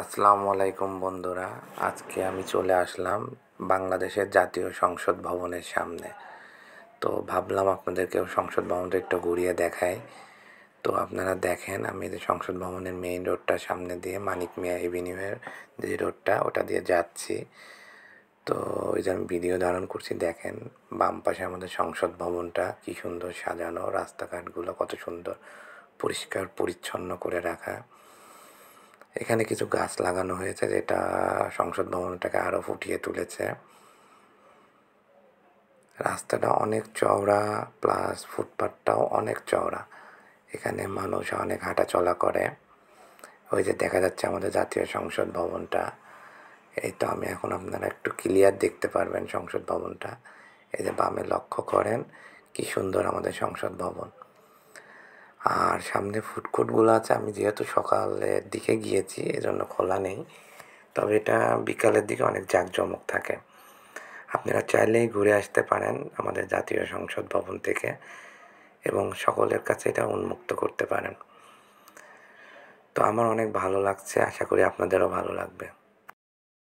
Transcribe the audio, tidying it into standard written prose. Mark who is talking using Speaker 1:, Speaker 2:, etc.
Speaker 1: আসসালামু আলাইকুম বন্ধুরা। আজকে আমি চলে আসলাম বাংলাদেশের জাতীয় সংসদ ভবনের সামনে। তো ভাবলাম আপনাদেরকেও সংসদ ভবনটা একটু ঘুরিয়ে দেখাই। তো আপনারা দেখেন, আমি যে সংসদ ভবনের মেইন রোডটার সামনে দিয়ে মানিক মিয়া এভিনিউয়ের যে রোডটা ওটা দিয়ে যাচ্ছি। তো ওই যে আমি ভিডিও ধারণ করছি, দেখেন বাম পাশে আমাদের সংসদ ভবনটা কি সুন্দর সাজানো, রাস্তাঘাটগুলো কত সুন্দর পরিষ্কার পরিচ্ছন্ন করে রাখা। এখানে কিছু গাছ লাগানো হয়েছে যেটা সংসদ ভবনটাকে আরও ফুটিয়ে তুলেছে। রাস্তাটা অনেক চওড়া, প্লাস ফুটপাথটাও অনেক চওড়া। এখানে মানুষ অনেক হাঁটাচলা করে। ওই যে দেখা যাচ্ছে আমাদের জাতীয় সংসদ ভবনটা। এই তো আমি এখন আপনারা একটু ক্লিয়ার দেখতে পারবেন সংসদ ভবনটা। এই যে বামে লক্ষ্য করেন কি সুন্দর আমাদের সংসদ ভবন। আর সামনে ফুডকোর্টগুলো আছে, আমি যেহেতু সকালের দিকে গিয়েছি এজন্য খোলা নেই, তবে এটা বিকালের দিকে অনেক জাঁকজমক থাকে। আপনারা চাইলেই ঘুরে আসতে পারেন আমাদের জাতীয় সংসদ ভবন থেকে এবং সকলের কাছে এটা উন্মুক্ত করতে পারেন। তো আমার অনেক ভালো লাগছে, আশা করি আপনাদেরও ভালো লাগবে।